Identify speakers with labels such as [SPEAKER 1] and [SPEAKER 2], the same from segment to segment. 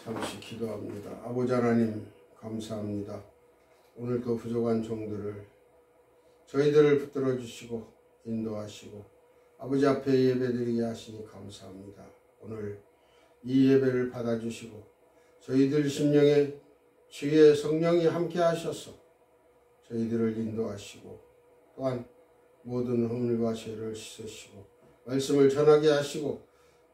[SPEAKER 1] 잠시 기도합니다. 아버지 하나님 감사합니다. 오늘도 부족한 종들을 저희들을 붙들어 주시고 인도하시고 아버지 앞에 예배드리게 하시니 감사합니다. 오늘 이 예배를 받아주시고 저희들 심령에 주의 성령이 함께 하셔서 저희들을 인도하시고 또한 모든 허물과 죄를 씻으시고 말씀을 전하게 하시고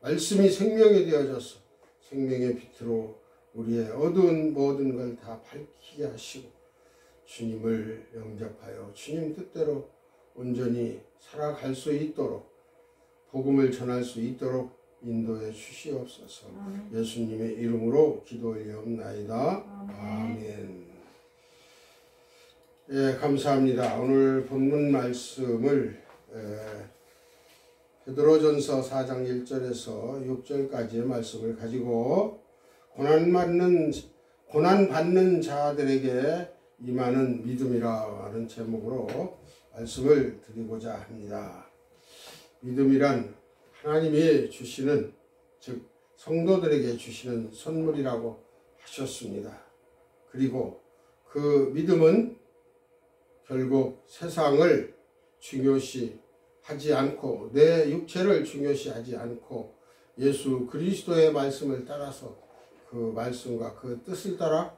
[SPEAKER 1] 말씀이 생명이 되어져서 생명의 빛으로 우리의 어두운 모든 걸 다 밝히게 하시고 주님을 영접하여 주님 뜻대로 온전히 살아갈 수 있도록 복음을 전할 수 있도록 인도해 주시옵소서. 예수님의 이름으로 기도 올리옵나이다. 아멘. 예, 감사합니다. 오늘 본문 말씀을 베드로전서 4장 1절에서 6절까지의 말씀을 가지고 고난받는 자들에게 임하는 믿음이라 하는 제목으로 말씀을 드리고자 합니다. 믿음이란 하나님이 주시는, 즉 성도들에게 주시는 선물이라고 하셨습니다. 그리고 그 믿음은 결국 세상을 중요시 하지 않고 내 육체를 중요시 하지 않고 예수 그리스도의 말씀을 따라서 그 말씀과 그 뜻을 따라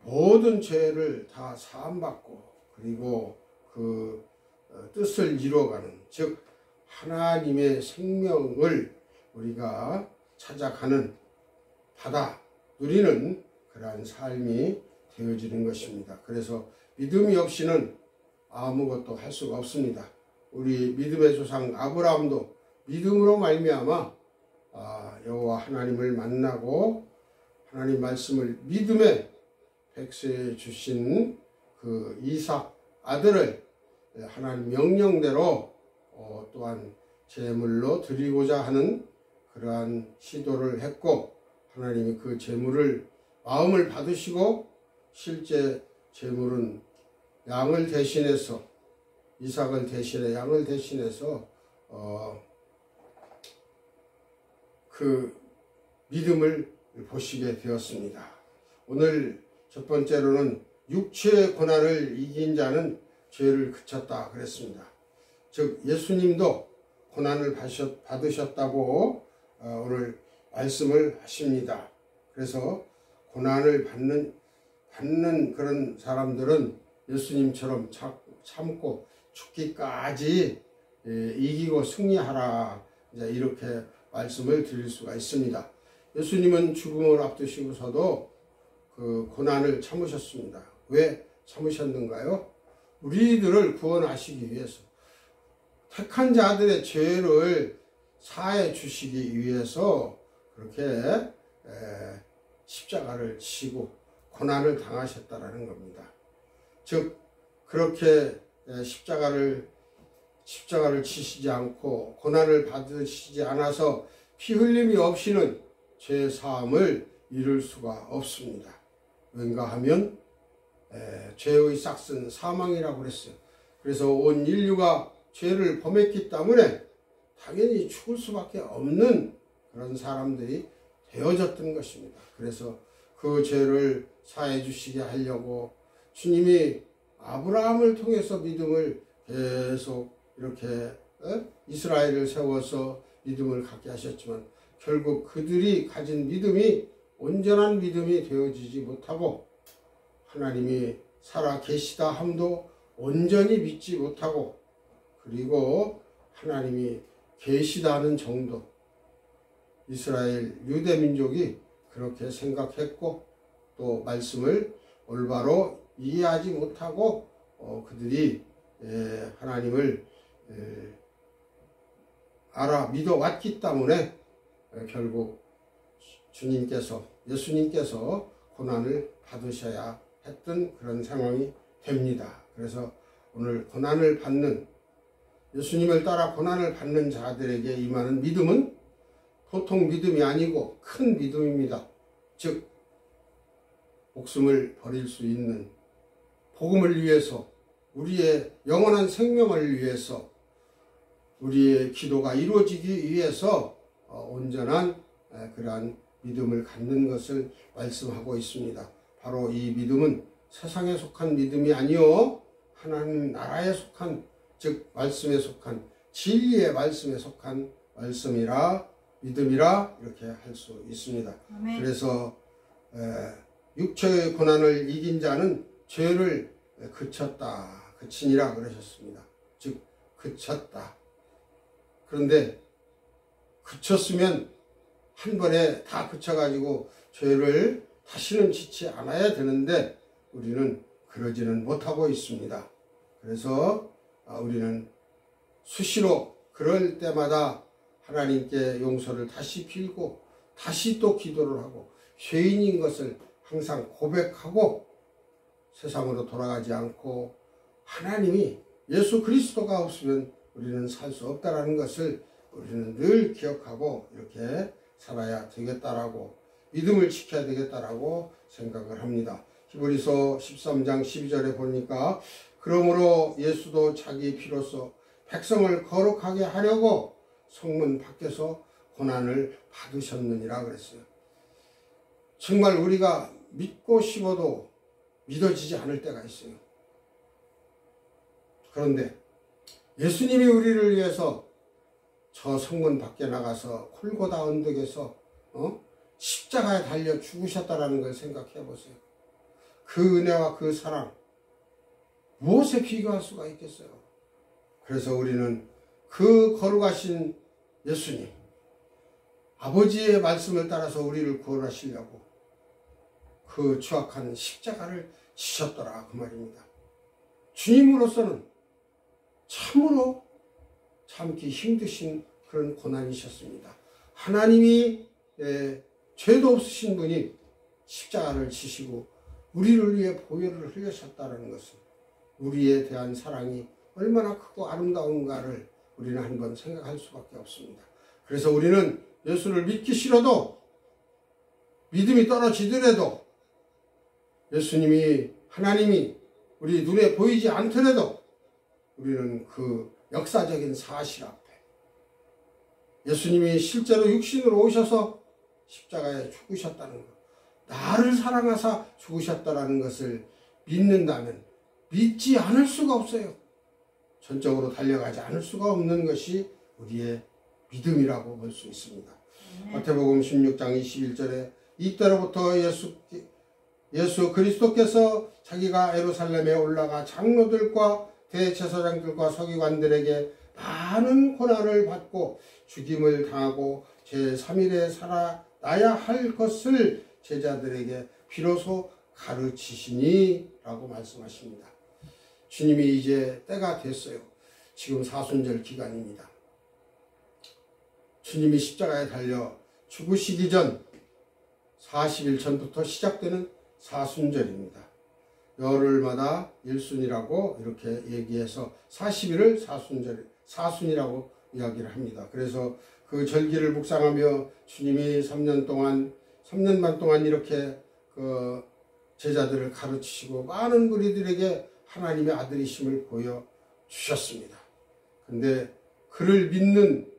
[SPEAKER 1] 모든 죄를 다 사함받고 그리고 그 뜻을 이루어가는, 즉 하나님의 생명을 우리가 찾아가는, 받아 누리는 그러한 삶이 되어지는 것입니다. 그래서 믿음이 없이는 아무것도 할 수가 없습니다. 우리 믿음의 조상 아브라함도 믿음으로 말미암아 여호와 하나님을 만나고 하나님 말씀을 믿음의 백세에 주신 그 이삭 아들을 하나님 명령대로 또한 제물로 드리고자 하는 그러한 시도를 했고 하나님이 그 제물을 마음을 받으시고 실제 제물은 양을 대신해서 이삭을 대신해 양을 대신해서 그 믿음을 보시게 되었습니다. 오늘 첫 번째로는 육체의 고난을 이긴 자는 죄를 그쳤다 그랬습니다. 즉 예수님도 고난을 받으셨다고 오늘 말씀을 하십니다. 그래서 고난을 받는 그런 사람들은 예수님처럼 참고 죽기까지 이기고 승리하라, 이렇게 말씀을 드릴 수가 있습니다. 예수님은 죽음을 앞두시고서도 그 고난을 참으셨습니다. 왜 참으셨는가요? 우리들을 구원하시기 위해서, 택한 자들의 죄를 사해 주시기 위해서 그렇게 십자가를 지고 고난을 당하셨다라는 겁니다. 즉 그렇게 십자가를 지시지 않고 고난을 받으시지 않아서 피 흘림이 없이는 죄 사함을 이룰 수가 없습니다. 왠가 하면 죄의 싹슨 사망이라고 그랬어요. 그래서 온 인류가 죄를 범했기 때문에 당연히 죽을 수밖에 없는 그런 사람들이 되어졌던 것입니다. 그래서 그 죄를 사해 주시게 하려고 주님이 아브라함을 통해서 믿음을 계속 이렇게 이스라엘을 세워서 믿음을 갖게 하셨지만 결국 그들이 가진 믿음이 온전한 믿음이 되어지지 못하고 하나님이 살아 계시다 함도 온전히 믿지 못하고 그리고 하나님이 계시다는 정도, 이스라엘 유대민족이 그렇게 생각했고 또 말씀을 올바로 이해하지 못하고 그들이 하나님을 알아 믿어왔기 때문에 결국 예수님께서 고난을 받으셔야 했던 그런 상황이 됩니다. 그래서 오늘 고난을 받는, 예수님을 따라 고난을 받는 자들에게 임하는 믿음은 보통 믿음이 아니고 큰 믿음입니다. 즉 목숨을 버릴 수 있는, 복음을 위해서, 우리의 영원한 생명을 위해서, 우리의 기도가 이루어지기 위해서 온전한 그러한 믿음을 갖는 것을 말씀하고 있습니다. 바로 이 믿음은 세상에 속한 믿음이 아니요 하나님 나라에 속한, 즉 말씀에 속한, 진리의 말씀에 속한 말씀이라 믿음이라 이렇게 할 수 있습니다.
[SPEAKER 2] 아멘.
[SPEAKER 1] 그래서 육체의 고난을 이긴 자는 죄를 그치니라 그러셨습니다. 즉 그쳤다. 그런데 그쳤으면 한 번에 다 그쳐가지고 죄를 다시는 짓지 않아야 되는데 우리는 그러지는 못하고 있습니다. 그래서 우리는 수시로 그럴 때마다 하나님께 용서를 다시 빌고 다시 또 기도를 하고 죄인인 것을 항상 고백하고 세상으로 돌아가지 않고 하나님이 예수 그리스도가 없으면 우리는 살 수 없다라는 것을 우리는 늘 기억하고 이렇게 살아야 되겠다라고, 믿음을 지켜야 되겠다라고 생각을 합니다. 히브리서 13장 12절에 보니까 그러므로 예수도 자기 피로써 백성을 거룩하게 하려고 성문 밖에서 고난을 받으셨느니라 그랬어요. 정말 우리가 믿고 싶어도 믿어지지 않을 때가 있어요. 그런데 예수님이 우리를 위해서 저 성문 밖에 나가서 골고다 언덕에서 십자가에 달려 죽으셨다라는 걸 생각해 보세요. 그 은혜와 그 사랑 무엇에 비교할 수가 있겠어요. 그래서 우리는 그 거룩하신 예수님, 아버지의 말씀을 따라서 우리를 구원하시려고 그 추악한 십자가를 지셨더라 그 말입니다. 주님으로서는 참으로 참기 힘드신 그런 고난이셨습니다. 하나님이 죄도 없으신 분이 십자가를 지시고 우리를 위해 보혈을 흘리셨다는 것은 우리에 대한 사랑이 얼마나 크고 아름다운가를 우리는 한번 생각할 수밖에 없습니다. 그래서 우리는 예수를 믿기 싫어도, 믿음이 떨어지더라도, 예수님이, 하나님이 우리 눈에 보이지 않더라도 우리는 그 역사적인 사실 앞에 예수님이 실제로 육신으로 오셔서 십자가에 죽으셨다는 것, 나를 사랑하사 죽으셨다는 것을 믿는다면 믿지 않을 수가 없어요. 전적으로 달려가지 않을 수가 없는 것이 우리의 믿음이라고 볼 수 있습니다. 마태복음 16장 21절에 이때로부터 예수 그리스도께서 자기가 예루살렘에 올라가 장로들과 대제사장들과 서기관들에게 많은 고난을 받고 죽임을 당하고 제3일에 살아나야 할 것을 제자들에게 비로소 가르치시니 라고 말씀하십니다. 주님이 이제 때가 됐어요. 지금 사순절 기간입니다. 주님이 십자가에 달려 죽으시기 전 40일 전부터 시작되는 사순절입니다. 열흘마다 일순이라고 이렇게 얘기해서 40일을 사순이라고 이야기를 합니다. 그래서 그 절기를 묵상하며 주님이 3년 반 동안 이렇게 그 제자들을 가르치시고 많은 무리들에게 하나님의 아들이심을 보여주셨습니다. 근데 그를 믿는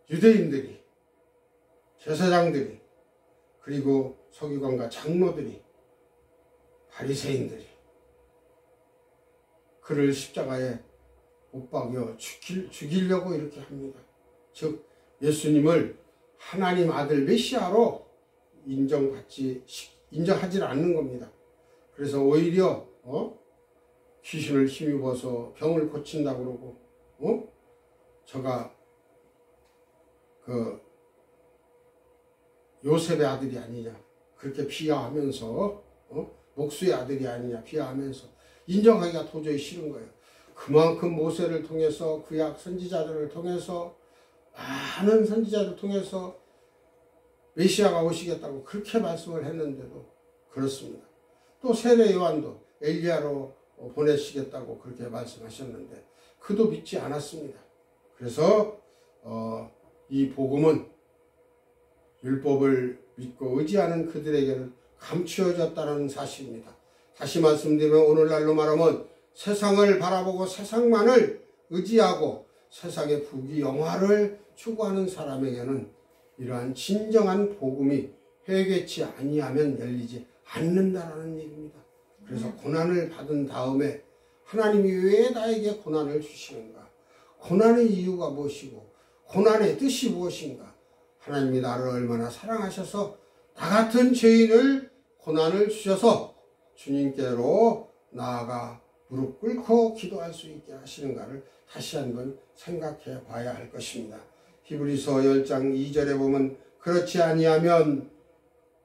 [SPEAKER 1] 유대인들이, 제사장들이, 그리고 서기관과 장로들이, 바리새인들이 그를 십자가에 못 박여 죽이려고 이렇게 합니다. 즉 예수님을 하나님 아들 메시아로 인정하지 않는 겁니다. 그래서 오히려 귀신을 힘입어서 병을 고친다고 그러고 저가 그 요셉의 아들이 아니냐 그렇게 비하하면서 목수의 아들이 아니냐 비하하면서 인정하기가 도저히 싫은 거예요. 그만큼 모세를 통해서 구약 선지자들을 통해서 많은 선지자들을 통해서 메시아가 오시겠다고 그렇게 말씀을 했는데도 그렇습니다. 또 세례 요한도 엘리야로 보내시겠다고 그렇게 말씀하셨는데 그도 믿지 않았습니다. 그래서 이 복음은 율법을 믿고 의지하는 그들에게는 감추어졌다는 사실입니다. 다시 말씀드리면 오늘날로 말하면 세상을 바라보고 세상만을 의지하고 세상의 부귀 영화를 추구하는 사람에게는 이러한 진정한 복음이 회개치 아니하면 열리지 않는다라는 얘기입니다. 그래서 고난을 받은 다음에 하나님이 왜 나에게 고난을 주시는가? 고난의 이유가 무엇이고 고난의 뜻이 무엇인가? 하나님이 나를 얼마나 사랑하셔서 나 같은 죄인을 고난을 주셔서 주님께로 나아가 무릎 꿇고 기도할 수 있게 하시는가를 다시 한번 생각해 봐야 할 것입니다. 히브리서 10장 2절에 보면 그렇지 아니하면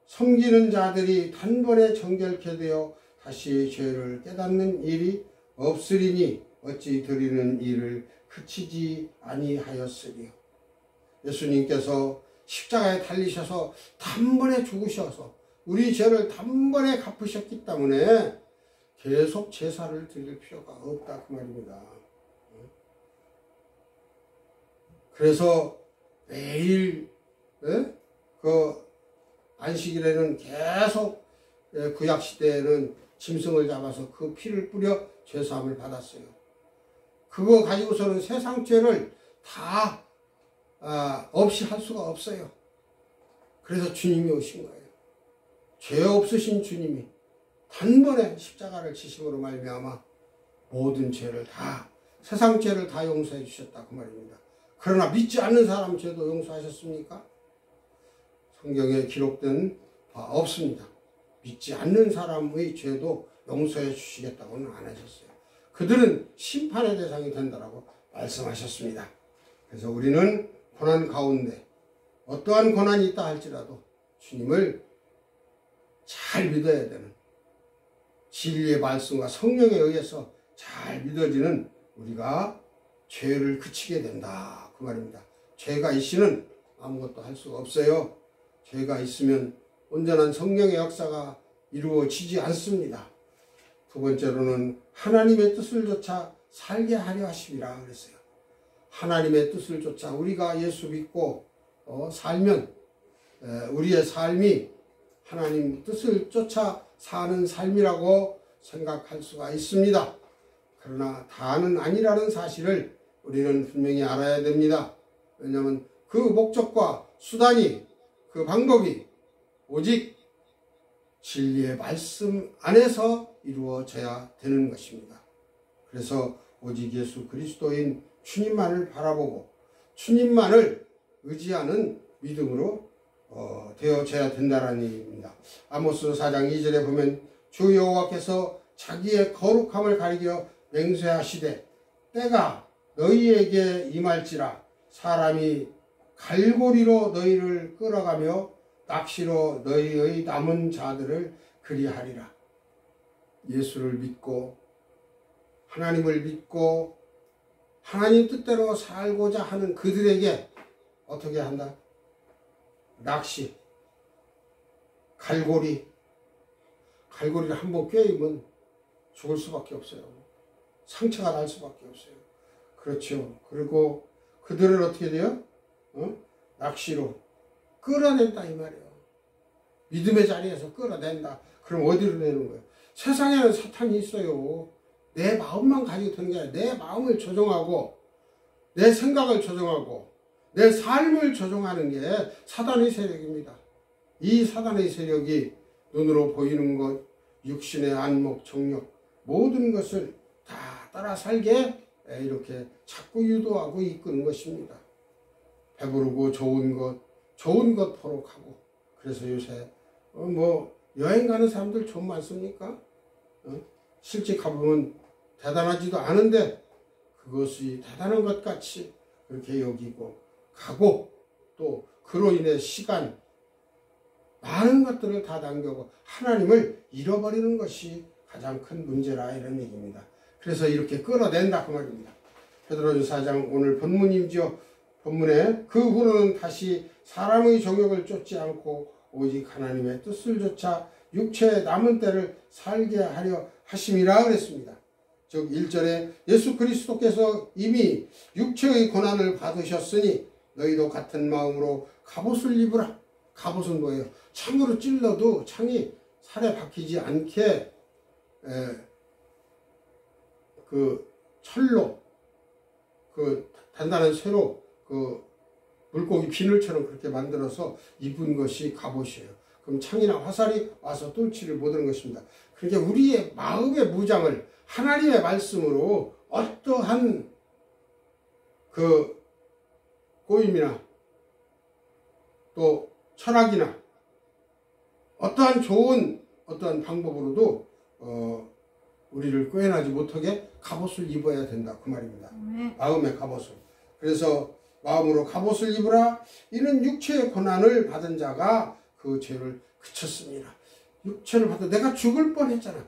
[SPEAKER 1] 섬기는 자들이 단번에 정결케 되어 다시 죄를 깨닫는 일이 없으리니 어찌 드리는 일을 그치지 아니하였으리요. 예수님께서 십자가에 달리셔서 단번에 죽으셔서 우리 죄를 단번에 갚으셨기 때문에 계속 제사를 드릴 필요가 없다 그 말입니다. 그래서 매일 그 안식일에는 계속 구약시대에는 짐승을 잡아서 그 피를 뿌려 죄사함을 받았어요. 그거 가지고서는 세상 죄를 다 없이 할 수가 없어요. 그래서 주님이 오신 거예요. 죄 없으신 주님이 단번에 십자가를 지심으로 말미암아 모든 죄를 다 세상 죄를 다 용서해 주셨다 그 말입니다. 그러나 믿지 않는 사람 죄도 용서하셨습니까? 성경에 기록된 바 없습니다. 믿지 않는 사람의 죄도 용서해 주시겠다고는 안 하셨어요. 그들은 심판의 대상이 된다라고 말씀하셨습니다. 그래서 우리는 고난 가운데 어떠한 고난이 있다 할지라도 주님을 잘 믿어야 되는 진리의 말씀과 성령에 의해서 잘 믿어지는 우리가 죄를 그치게 된다 그 말입니다. 죄가 있이는 아무것도 할 수가 없어요. 죄가 있으면 온전한 성령의 역사가 이루어지지 않습니다. 두 번째로는 하나님의 뜻을 좇아 살게 하려 하심이라 그랬어요. 하나님의 뜻을 좇아 우리가 예수 믿고 살면 우리의 삶이 하나님 뜻을 쫓아 사는 삶이라고 생각할 수가 있습니다. 그러나 다는 아니라는 사실을 우리는 분명히 알아야 됩니다. 왜냐하면 그 목적과 수단이 그 방법이 오직 진리의 말씀 안에서 이루어져야 되는 것입니다. 그래서 오직 예수 그리스도인 주님만을 바라보고 주님만을 의지하는 믿음으로 되어져야 된다는 얘기입니다. 아모스 4장 2절에 보면 주 여호와께서 자기의 거룩함을 가리켜 맹세하시되 때가 너희에게 임할지라 사람이 갈고리로 너희를 끌어가며 낚시로 너희의 남은 자들을 그리하리라. 예수를 믿고 하나님을 믿고 하나님 뜻대로 살고자 하는 그들에게 어떻게 한다? 낚시, 갈고리를 한번 꿰이면 죽을 수밖에 없어요. 상처가 날 수밖에 없어요. 그렇죠. 그리고 그들을 어떻게 돼요? 낚시로 끌어낸다 이 말이에요. 믿음의 자리에서 끌어낸다. 그럼 어디로 내는 거예요? 세상에는 사탄이 있어요. 내 마음만 가지고 되는 게 아니라 내 마음을 조정하고 내 생각을 조정하고 내 삶을 조정하는 게 사단의 세력입니다. 이 사단의 세력이 눈으로 보이는 것, 육신의 안목, 정욕 모든 것을 다 따라 살게 이렇게 자꾸 유도하고 이끄는 것입니다. 배부르고 좋은 것 포록하고. 그래서 요새 여행 가는 사람들 좀 많습니까? 실제 가보면 대단하지도 않은데 그것이 대단한 것 같이 그렇게 여기고 가고 또 그로 인해 시간 많은 것들을 다 남겨고 하나님을 잃어버리는 것이 가장 큰 문제라 이런 얘기입니다. 그래서 이렇게 끌어낸다 그 말입니다. 베드로전서 4장 오늘 본문이죠. 본문에 그 후로는 다시 사람의 정욕을 쫓지 않고 오직 하나님의 뜻을 좇아 육체의 남은 때를 살게 하려 하심이라 그랬습니다. 즉 1절에 예수 그리스도께서 이미 육체의 고난을 받으셨으니 너희도 같은 마음으로 갑옷을 입으라. 갑옷은 뭐예요? 창으로 찔러도 창이 살에 박히지 않게 그 철로 그 단단한 쇠로 그 물고기 비늘처럼 그렇게 만들어서 입은 것이 갑옷이에요. 그럼 창이나 화살이 와서 뚫지를 못하는 것입니다. 그러니까 우리의 마음의 무장을 하나님의 말씀으로 어떠한 그 꼬임이나 또 철학이나 어떠한 좋은 어떠한 방법으로도 우리를 꾀해나지 못하게 갑옷을 입어야 된다 그 말입니다. 마음의 갑옷을. 그래서 마음으로 갑옷을 입으라. 이는 육체의 고난을 받은 자가 그 죄를 그쳤습니다. 육체를 받아 내가 죽을 뻔했잖아.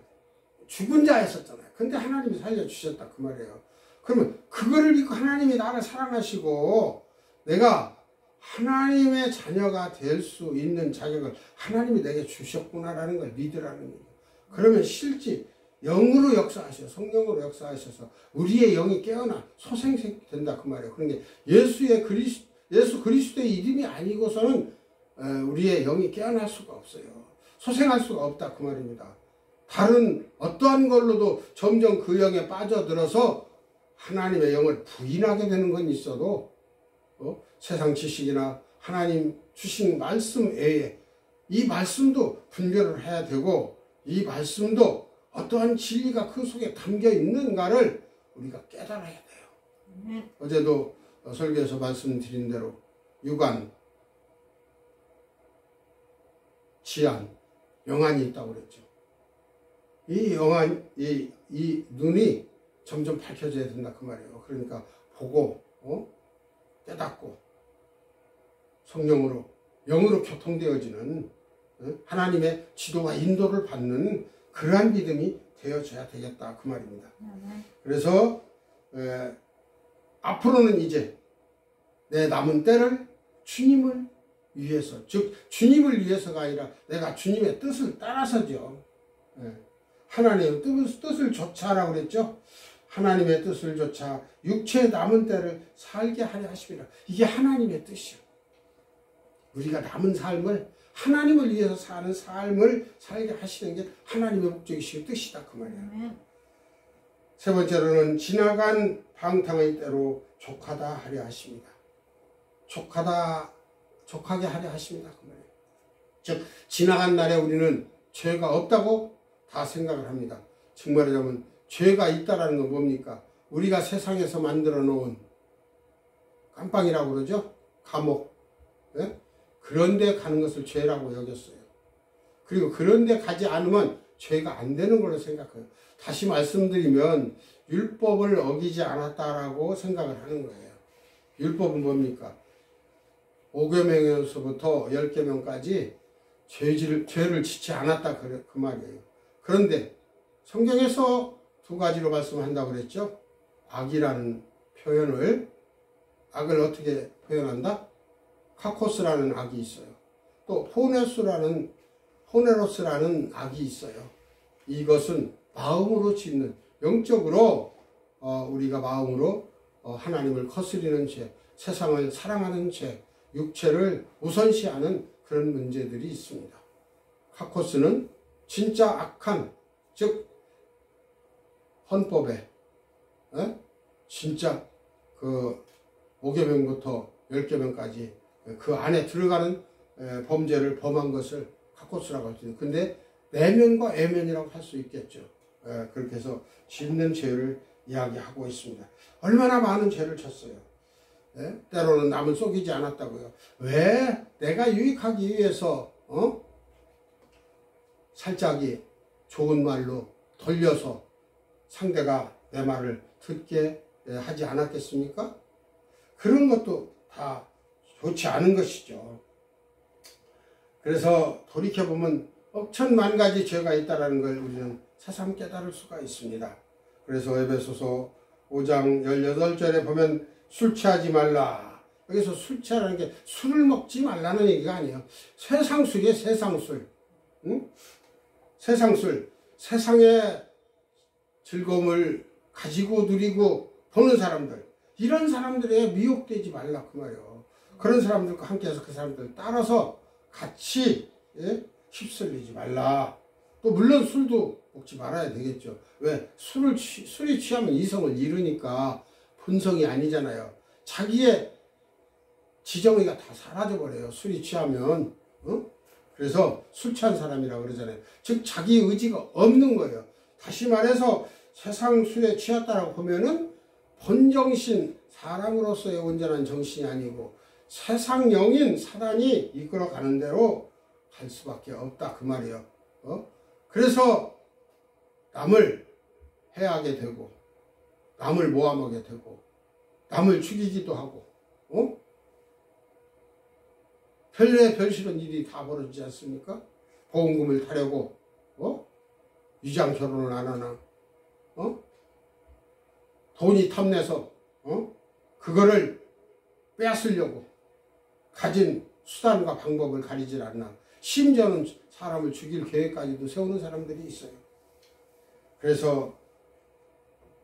[SPEAKER 1] 죽은 자였었잖아요. 근데 하나님이 살려주셨다 그 말이에요. 그러면 그거를 믿고 하나님이 나를 사랑하시고 내가 하나님의 자녀가 될 수 있는 자격을 하나님이 내게 주셨구나라는 걸 믿으라는 거예요. 그러면 실제 영으로 역사하셔, 성령으로 역사하셔서 우리의 영이 깨어나 소생된다 그 말이에요. 그러니까 예수 그리스도의 이름이 아니고서는 우리의 영이 깨어날 수가 없어요. 소생할 수가 없다 그 말입니다. 다른 어떠한 걸로도 점점 그 영에 빠져들어서 하나님의 영을 부인하게 되는 건 있어도 세상 지식이나 하나님 주신 말씀 외에 이 말씀도 분별을 해야 되고 이 말씀도 어떠한 진리가 그 속에 담겨 있는가를 우리가 깨달아야 돼요. 어제도 설교에서 말씀드린 대로 육안, 지안, 영안이 있다고 그랬죠. 이 영안, 이 눈이 점점 밝혀져야 된다 그 말이에요. 그러니까 보고 깨닫고 성령으로 영으로 교통되어지는 하나님의 지도와 인도를 받는 그러한 믿음이 되어져야 되겠다 그 말입니다. 그래서 앞으로는 이제 내 남은 때를 주님을 위해서, 즉 주님을 위해서가 아니라 내가 주님의 뜻을 따라서죠. 하나님의 뜻을 좇아라고 그랬죠. 하나님의 뜻을 좇아 육체의 남은 때를 살게 하려 하십니다. 이게 하나님의 뜻이요. 우리가 남은 삶을 하나님을 위해서 사는 삶을 살게 하시는 게 하나님의 목적이시고 뜻이다 그 말이에요. 세 번째로는 지나간 방탕의 때로 족하다 하려 하십니다. 족하게 하려 하십니다 그 말이에요. 즉 지나간 날에 우리는 죄가 없다고 다 생각을 합니다. 정말이라면 죄가 있다라는 건 뭡니까? 우리가 세상에서 만들어 놓은 깜빵이라고 그러죠. 감옥. 네? 그런데 가는 것을 죄라고 여겼어요. 그리고 그런데 가지 않으면 죄가 안 되는 걸로 생각해요. 다시 말씀드리면 율법을 어기지 않았다라고 생각을 하는 거예요. 율법은 뭡니까? 5계명에서부터 10계명까지 죄를 짓지 않았다 그 말이에요. 그런데 성경에서 두 가지로 말씀한다고 그랬죠. 악이라는 표현을, 악을 어떻게 표현한다? 카코스라는 악이 있어요. 또 포네로스라는 악이 있어요. 이것은 마음으로 짓는, 영적으로 우리가 마음으로 하나님을 거스리는 죄, 세상을 사랑하는 죄, 육체를 우선시하는 그런 문제들이 있습니다. 카코스는 진짜 악한, 즉 헌법에 진짜 그 5계명부터 10계명까지 그 안에 들어가는 범죄를 범한 것을 카코스라고 할 수 있어요. 근데 내면과 외면이라고 할 수 있겠죠. 그렇게 해서 짓는 죄를 이야기하고 있습니다. 얼마나 많은 죄를 졌어요. 때로는 남을 속이지 않았다고요. 왜? 내가 유익하기 위해서 살짝이 좋은 말로 돌려서 상대가 내 말을 듣게 하지 않았겠습니까? 그런 것도 다 좋지 않은 것이죠. 그래서 돌이켜보면 억천만 가지 죄가 있다는 걸 우리는 새삼 깨달을 수가 있습니다. 그래서 에베소서 5장 18절에 보면 술 취하지 말라. 여기서 술 취하라는 게 술을 먹지 말라는 얘기가 아니에요. 세상술이에요. 세상술. 응? 세상술. 세상의 즐거움을 가지고 누리고 보는 사람들. 이런 사람들에 미혹되지 말라 그 말이에요. 그런 사람들과 함께해서 그 사람들 따라서 같이 휩쓸리지 말라. 또 물론 술도 먹지 말아야 되겠죠. 왜? 술이 취하면 이성을 잃으니까 본성이 아니잖아요. 자기의 지정의가 다 사라져버려요. 술이 취하면. 그래서 술 취한 사람이라고 그러잖아요. 즉 자기 의지가 없는 거예요. 다시 말해서 세상 술에 취했다라고 보면은 본정신, 사람으로서의 온전한 정신이 아니고 세상 영인 사단이 이끌어가는 대로 갈 수밖에 없다 그 말이에요. 그래서 남을 해하게 되고 남을 모함하게 되고 남을 죽이기도 하고 별의 별실은 일이 다 벌어지지 않습니까? 보험금을 타려고 위장 결혼을 안 하나 돈이 탐내서 그거를 빼앗으려고 가진 수단과 방법을 가리질 않나. 심지어는 사람을 죽일 계획까지도 세우는 사람들이 있어요. 그래서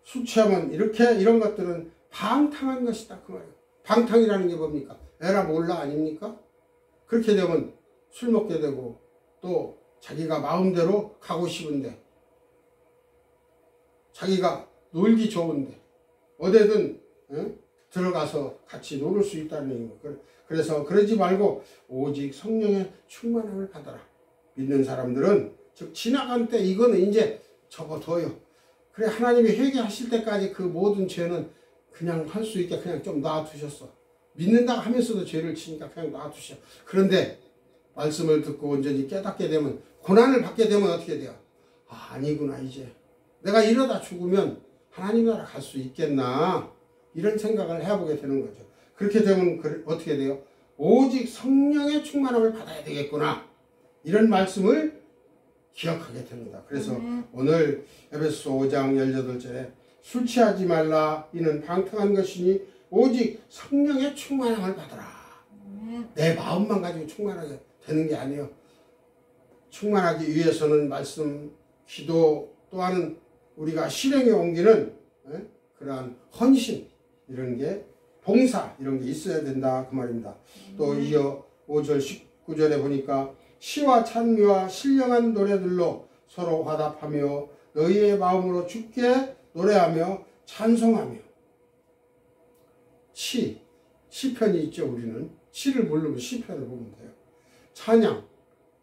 [SPEAKER 1] 술 취하면 이런 것들은 방탕한 것이다 그 말이에요. 방탕이라는 게 뭡니까? 에라 몰라 아닙니까? 그렇게 되면 술 먹게 되고 또 자기가 마음대로 가고 싶은데 자기가 놀기 좋은데 어디든 들어가서 같이 놀을 수 있다는 얘기입니다. 그래서 그러지 말고 오직 성령의 충만함을 받아라. 믿는 사람들은 즉 지나간 때 이거는 이제 접어둬요. 그래 하나님이 회개하실 때까지 그 모든 죄는 그냥 할 수 있게 그냥 좀 놔두셨어. 믿는다 하면서도 죄를 치니까 그냥 놔두셔. 그런데 말씀을 듣고 온전히 깨닫게 되면 고난을 받게 되면 어떻게 돼요? 아니구나 이제 내가 이러다 죽으면 하나님 나라 갈 수 있겠나 이런 생각을 해보게 되는 거죠. 그렇게 되면 어떻게 돼요? 오직 성령의 충만함을 받아야 되겠구나 이런 말씀을 기억하게 됩니다. 그래서 오늘 에베소 5장 18절에 술 취하지 말라 이는 방탕한 것이니 오직 성령의 충만함을 받아라. 내 마음만 가지고 충만하게 되는 게 아니에요. 충만하기 위해서는 말씀, 기도 또한 우리가 실행에 옮기는 그러한 헌신 이런 게 봉사 이런 게 있어야 된다 그 말입니다. 또 이어 5절 19절에 보니까 시와 찬미와 신령한 노래들로 서로 화답하며 너희의 마음으로 주께 노래하며 찬송하며 시편이 있죠. 우리는 시를 모르면 시편을 보면 돼요. 찬양,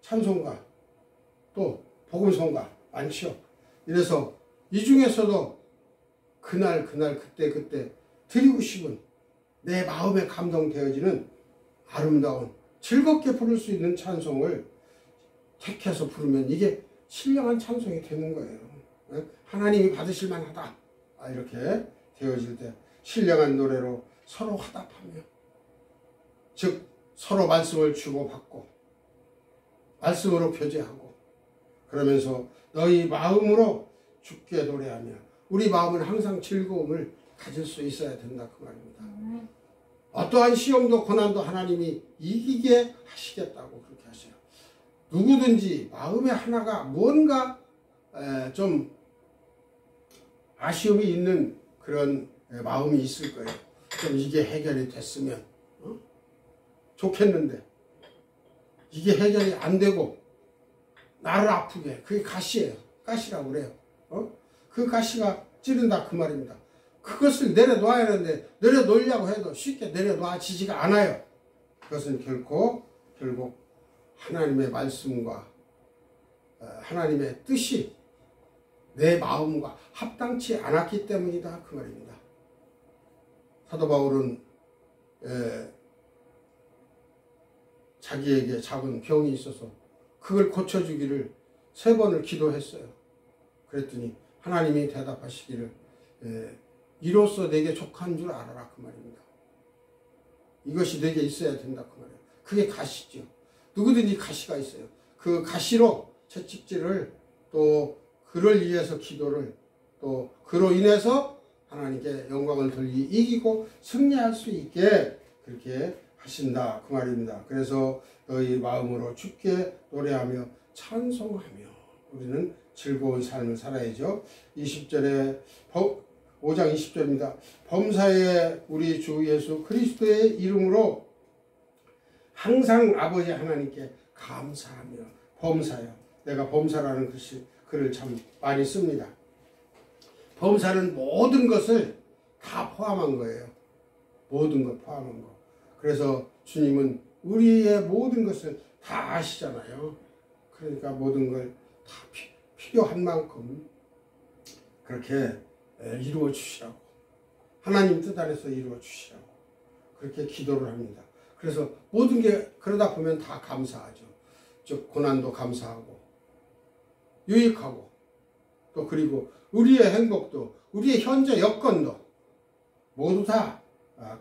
[SPEAKER 1] 찬송가 또 복음송가 많죠. 이래서 이 중에서도 그날 그때 드리고 싶은 내 마음에 감동되어지는 아름다운 즐겁게 부를 수 있는 찬송을 택해서 부르면 이게 신령한 찬송이 되는 거예요. 하나님이 받으실 만하다 이렇게 되어질 때 신령한 노래로 서로 화답하며 즉 서로 말씀을 주고받고 말씀으로 교제하고 그러면서 너희 마음으로 주께 노래하며 우리 마음은 항상 즐거움을 가질 수 있어야 된다 그 말입니다. 어떠한 시험도 고난도 하나님이 이기게 하시겠다고 그렇게 하셔요. 누구든지 마음에 하나가 뭔가 좀 아쉬움이 있는 그런 마음이 있을 거예요. 좀 이게 해결이 됐으면 좋겠는데 이게 해결이 안 되고 나를 아프게 그게 가시예요. 가시라고 그래요. 그 가시가 찌른다 그 말입니다. 그것을 내려놔야 하는데 내려놓으려고 해도 쉽게 내려놔지지가 않아요. 그것은 결국 하나님의 말씀과 하나님의 뜻이 내 마음과 합당치 않았기 때문이다 그 말입니다. 사도 바울은 자기에게 작은 병이 있어서 그걸 고쳐주기를 3번을 기도했어요. 그랬더니 하나님이 대답하시기를 이로써 내게 족한 줄 알아라 그 말입니다. 이것이 내게 있어야 된다 그 말이에요. 그게 가시죠. 누구든지 가시가 있어요. 그 가시로 채찍질을 또 그를 위해서 기도를 또 그로 인해서 하나님께 영광을 돌리 이기고 승리할 수 있게 그렇게 하신다 그 말입니다. 그래서 너희 마음으로 주께 노래하며 찬송하며 우리는 즐거운 삶을 살아야죠. 20절에 5장 20절입니다. 범사에 우리 주 예수 그리스도의 이름으로 항상 아버지 하나님께 감사하며 범사요. 내가 범사라는 글을 참 많이 씁니다. 범사는 모든 것을 다 포함한 거예요. 모든 것 포함한 거. 그래서 주님은 우리의 모든 것을 다 아시잖아요. 그러니까 모든 걸 다 필요한 만큼 그렇게 이루어 주시라고, 하나님 뜻 안에서 이루어 주시라고 그렇게 기도를 합니다. 그래서 모든 게 그러다 보면 다 감사하죠. 즉 고난도 감사하고 유익하고 또 그리고 우리의 행복도 우리의 현재 여건도 모두 다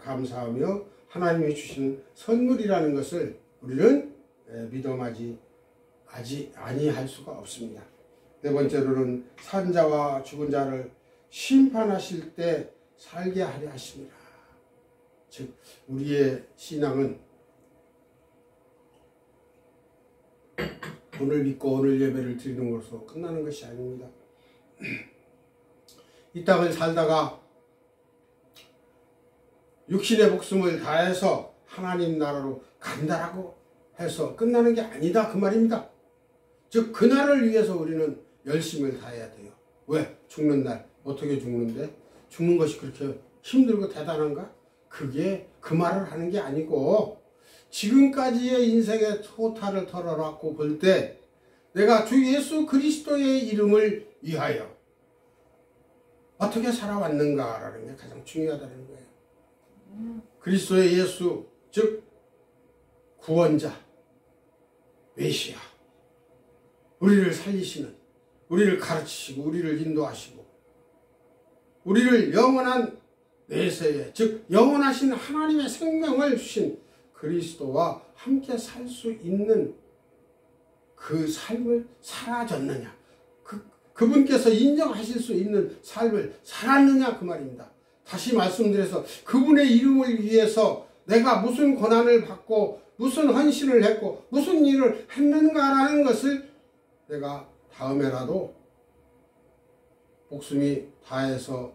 [SPEAKER 1] 감사하며 하나님이 주신 선물이라는 것을 우리는 믿음하지 아니할 수가 없습니다. 네 번째로는 산 자와 죽은 자를 심판하실 때 살게 하려 하십니다. 즉 우리의 신앙은 오늘 믿고 오늘 예배를 드리는 것으로 끝나는 것이 아닙니다. 이 땅을 살다가 육신의 목숨을 다해서 하나님 나라로 간다라고 해서 끝나는 게 아니다 그 말입니다. 즉 그날을 위해서 우리는 열심을 다해야 돼요. 왜? 죽는 날. 어떻게 죽는데? 죽는 것이 그렇게 힘들고 대단한가? 그게 그 말을 하는 게 아니고 지금까지의 인생의 토탈을 털어놓고 볼 때 내가 주 예수 그리스도의 이름을 위하여 어떻게 살아왔는가라는 게 가장 중요하다는 거예요. 그리스도의 예수, 즉 구원자, 메시아, 우리를 살리시는, 우리를 가르치시고 우리를 인도하시고 우리를 영원한 내세에, 즉 영원하신 하나님의 생명을 주신 그리스도와 함께 살 수 있는 그 삶을 살아졌느냐, 그분께서 인정하실 수 있는 삶을 살았느냐 그 말입니다. 다시 말씀드려서 그분의 이름을 위해서 내가 무슨 고난을 받고 무슨 헌신을 했고 무슨 일을 했는가라는 것을 내가 다음에라도 목숨이 다해서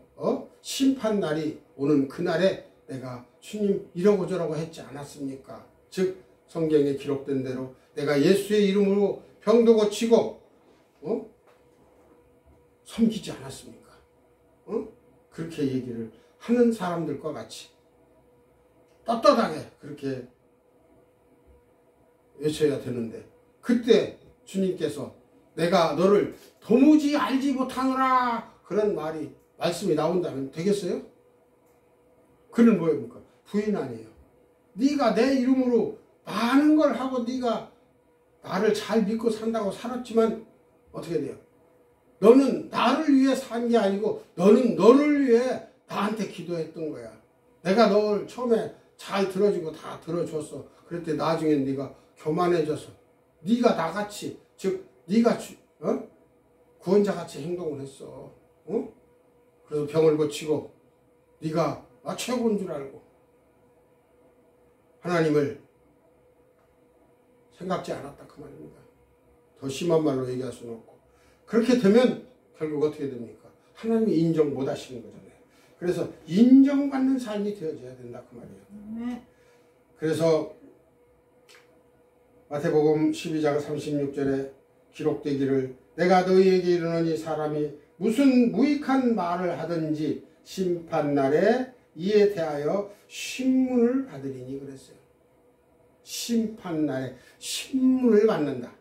[SPEAKER 1] 심판날이 오는 그날에 내가 주님 이러고 저러고 했지 않았습니까? 즉 성경에 기록된 대로 내가 예수의 이름으로 병도 고치고 섬기지 않았습니까? 그렇게 얘기를 하는 사람들과 같이 떳떳하게 그렇게 외쳐야 되는데 그때 주님께서 내가 너를 도무지 알지 못하노라 그런 말씀이 나온다면 되겠어요? 그는 뭐입니까? 부인 아니에요. 네가 내 이름으로 많은 걸 하고 네가 나를 잘 믿고 산다고 살았지만 어떻게 돼요? 너는 나를 위해 산 게 아니고 너는 너를 위해 나한테 기도했던 거야. 내가 널 처음에 잘 들어주고 다 들어줬어. 그랬더니 나중에 네가 교만해져서 네가 나같이, 즉 네가 구원자같이 행동을 했어. 그래서 병을 고치고 네가 최고인 줄 알고 하나님을 생각지 않았다 그 말입니다. 더 심한 말로 얘기할 수는 없고 그렇게 되면 결국 어떻게 됩니까? 하나님이 인정 못 하시는 거잖아요. 그래서 인정받는 삶이 되어져야 된다 그 말이에요. 그래서 마태복음 12장 36절에 기록되기를 내가 너희에게 이르노니 사람이 무슨 무익한 말을 하든지 심판날에 이에 대하여 신문을 받으리니 그랬어요. 심판날에 신문을 받는다.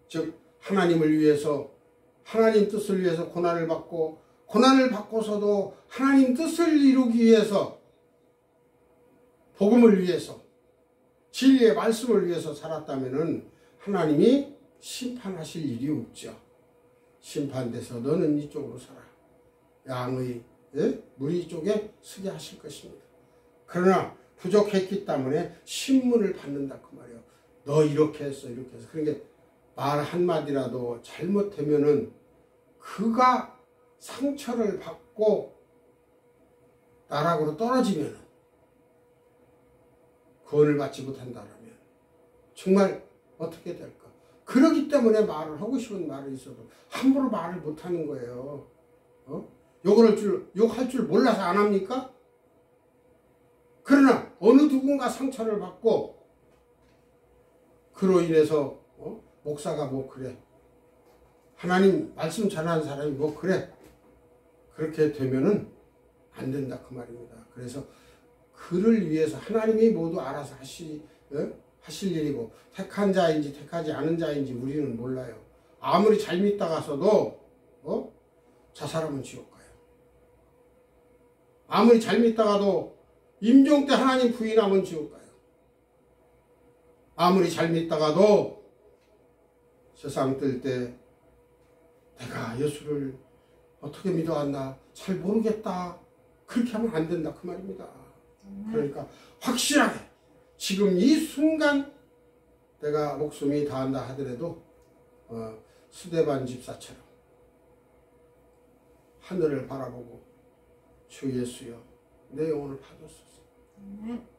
[SPEAKER 1] 즉 하나님을 위해서 하나님 뜻을 위해서 고난을 받고 고난을 받고서도 하나님 뜻을 이루기 위해서 복음을 위해서 진리의 말씀을 위해서 살았다면 하나님이 심판하실 일이 없죠. 심판돼서 너는 이쪽으로 살아. 양의 무리 쪽에 서게 하실 것입니다. 그러나 부족했기 때문에 신문을 받는다 그 말이에요. 너 이렇게 했어 이렇게 해서. 그러니까 말 한마디라도 잘못되면은 그가 상처를 받고 나락으로 떨어지면 구원을 받지 못한다라면 정말 어떻게 될까? 그러기 때문에 말을 하고 싶은 말이 있어도 함부로 말을 못하는 거예요. 욕할 줄 몰라서 안 합니까? 그러나 어느 누군가 상처를 받고 그로 인해서 목사가 뭐 그래, 하나님 말씀 전하는 사람이 뭐 그래, 그렇게 되면은 안 된다 그 말입니다. 그래서 그를 위해서 하나님이 모두 알아서 하실 일이고, 택한 자인지 택하지 않은 자인지 우리는 몰라요. 아무리 잘 믿다가서도 저 사람은 지옥 가요. 아무리 잘 믿다가도 임종 때 하나님 부인하면 지옥 가요. 아무리 잘 믿다가도 세상 뜰 때 내가 예수를 어떻게 믿어왔나 잘 모르겠다, 그렇게 하면 안 된다 그 말입니다. 그러니까 확실하게 지금 이 순간 내가 목숨이 다한다 하더라도 스데반 집사처럼 하늘을 바라보고 주 예수여 내 영혼을 받았소서.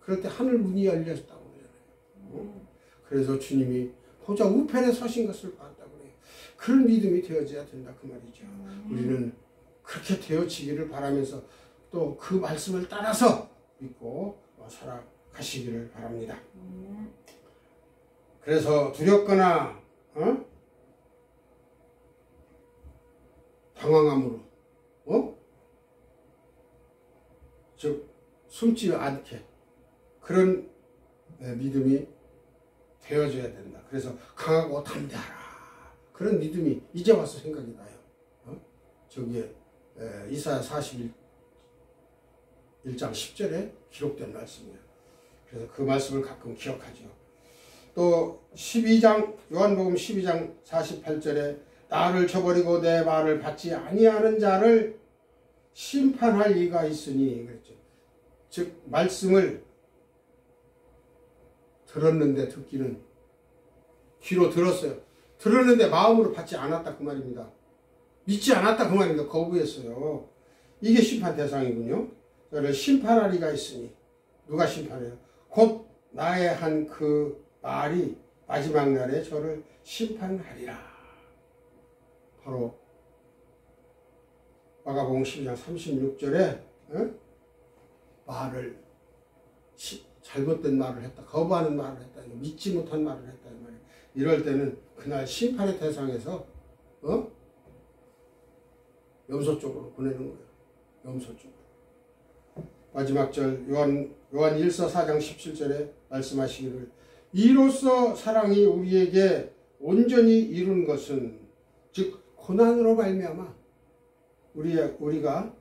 [SPEAKER 1] 그럴 때 하늘 문이 열렸다고 그러잖아요. 그래서 주님이 보좌 우편에 서신 것을 봤다고 그래요. 그런 믿음이 되어져야 된다 그 말이죠. 우리는 그렇게 되어지기를 바라면서 또 그 말씀을 따라서 믿고 살아가시기를 바랍니다. 그래서 두렵거나 당황함으로 즉 숨지 않게 그런 믿음이 되어져야 된다. 그래서 강하고 담대하라 그런 믿음이 이제 와서 생각이 나요. 저기에 이사야 41장 10절에 기록된 말씀이에요. 그래서 그 말씀을 가끔 기억하죠. 또 12장 요한복음 12장 48절에 나를 저버리고 내 말을 받지 아니하는 자를 심판할 이가 있으니 그랬죠. 즉 말씀을 들었는데 듣기는 귀로 들었어요. 들었는데 마음으로 받지 않았다 그 말입니다. 믿지 않았다 그 말입니다. 거부했어요. 이게 심판 대상이군요. 저를 심판할 이가 있으니 누가 심판해요? 곧 나의 한 그 말이 마지막 날에 저를 심판하리라. 바로 마가복음 12장 36절에 말을 잘못된 말을 했다, 거부하는 말을 했다, 믿지 못한 말을 했다 이 말이에요. 이럴 때는 그날 심판의 대상에서 염소 쪽으로 보내는 거예요. 염소 쪽으로. 마지막 절 요한 1서 4장 17절에 말씀하시기를 이로써 사랑이 우리에게 온전히 이룬 것은 즉 고난으로 말미암아 우리가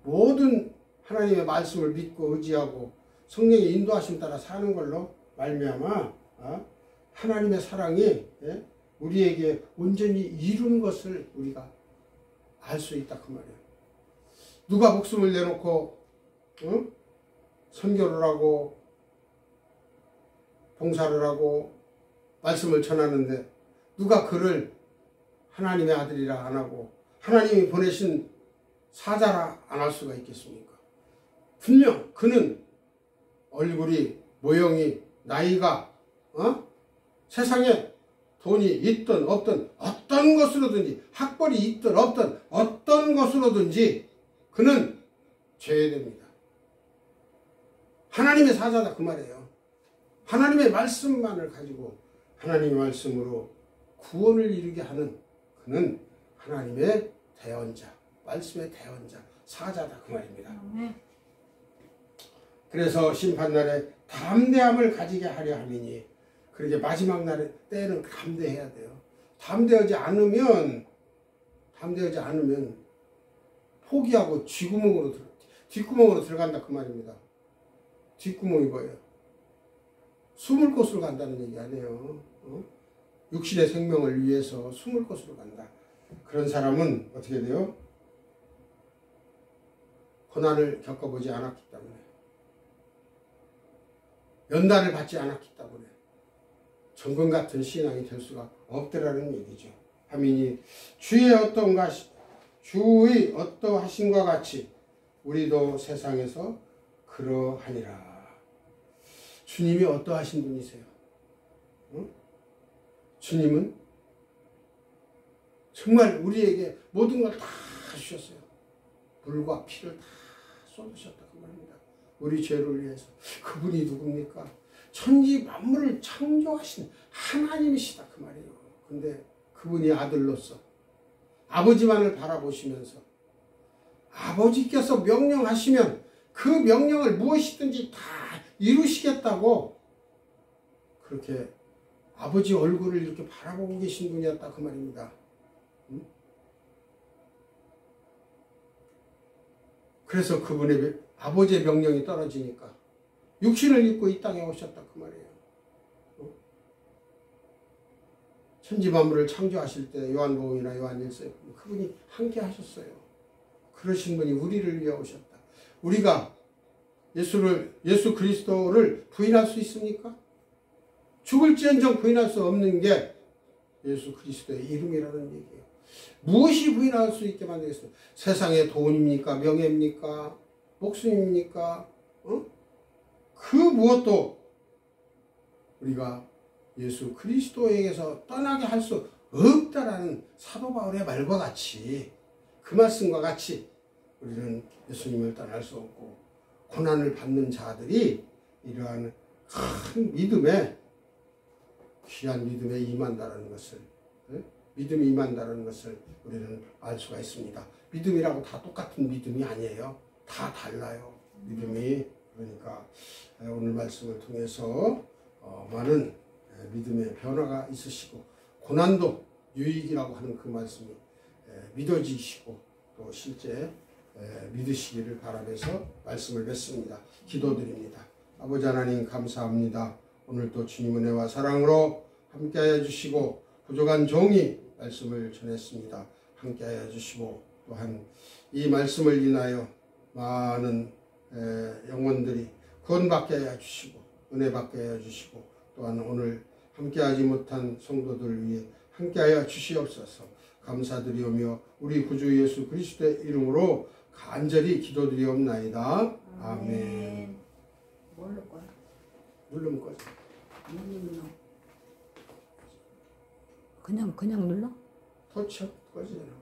[SPEAKER 1] 모든 하나님의 말씀을 믿고 의지하고 성령의 인도하심 따라 사는 걸로 말미암아 하나님의 사랑이 우리에게 온전히 이룬 것을 우리가 알 수 있다 그 말이에요. 누가 목숨을 내놓고 선교를 하고 봉사를 하고 말씀을 전하는데 누가 그를 하나님의 아들이라 안 하고 하나님이 보내신 사자라 안 할 수가 있겠습니까? 분명 그는 얼굴이 모형이 나이가 세상에 돈이 있든 없든 어떤 것으로든지 학벌이 있든 없든 어떤 것으로든지 그는 죄됩니다. 하나님의 사자다 그 말이에요. 하나님의 말씀만을 가지고 하나님의 말씀으로 구원을 이루게 하는 그는 하나님의 대언자, 말씀의 대언자, 사자다 그 말입니다. 그래서 심판날에 담대함을 가지게 하려 함이니 그렇게 마지막 날에 때는 담대해야 돼요. 담대하지 않으면 포기하고 뒷구멍으로 들어간다 그 말입니다. 뒷구멍이 뭐예요? 숨을 곳으로 간다는 얘기 아니에요. 육신의 생명을 위해서 숨을 곳으로 간다. 그런 사람은 어떻게 돼요? 고난을 겪어보지 않았기 때문에, 연단을 받지 않았기 때문에 정금 같은 신앙이 될 수가 없더라는 얘기죠. 하민이 주의 어떠하신과 같이 우리도 세상에서 그러하니라. 주님이 어떠하신 분이세요? 주님은 정말 우리에게 모든 걸 다 주셨어요. 물과 피를 다 쏟으셨다 그 말입니다. 우리 죄를 위해서. 그분이 누굽니까? 천지 만물을 창조하신 하나님이시다 그 말이에요. 근데 그분이 아들로서 아버지만을 바라보시면서 아버지께서 명령하시면 그 명령을 무엇이든지 다 이루시겠다고 그렇게 아버지 얼굴을 이렇게 바라보고 계신 분이었다 그 말입니다. 응? 그래서 그분의 아버지의 명령이 떨어지니까 육신을 입고 이 땅에 오셨다 그 말이에요. 천지만물을 창조하실 때 요한복음이나 요한일서에 그분이 함께 하셨어요. 그러신 분이 우리를 위해 오셨다. 우리가 예수 그리스도를 부인할 수 있습니까? 죽을지언정 부인할 수 없는 게 예수 그리스도의 이름이라는 얘기예요. 무엇이 부인할 수 있게 만들겠어요? 세상의 돈입니까? 명예입니까? 목숨입니까? 그 무엇도 우리가 예수 그리스도에게서 떠나게 할 수 없다라는 사도 바울의 말과 같이 그 말씀과 같이 우리는 예수님을 떠날 수 없고 고난을 받는 자들이 이러한 큰 믿음에 귀한 믿음에 임한다는 것을 믿음이 임한다는 것을 우리는 알 수가 있습니다. 믿음이라고 다 똑같은 믿음이 아니에요. 다 달라요. 믿음이. 그러니까 오늘 말씀을 통해서 많은 믿음의 변화가 있으시고 고난도 유익이라고 하는 그 말씀이 믿어지시고 또 실제 믿으시기를 바라면서 말씀을 맺습니다. 기도드립니다. 아버지 하나님 감사합니다. 오늘 또 주님 은혜와 사랑으로 함께하여 주시고 부족한 종이 말씀을 전했습니다. 함께하여 주시고 또한 이 말씀을 인하여 많은 영혼들이 구원받게 하여 주시고 은혜 받게 하여 주시고 또한 오늘 함께하지 못한 성도들을 위해 함께하여 주시옵소서. 감사드리오며 우리 구주 예수 그리스도의 이름으로 간절히 기도드리옵나이다. 아멘.
[SPEAKER 2] 뭘 넣을 거야?
[SPEAKER 1] 누르면 꺼져.
[SPEAKER 2] 그냥 눌러?
[SPEAKER 1] 터치 꺼지잖아.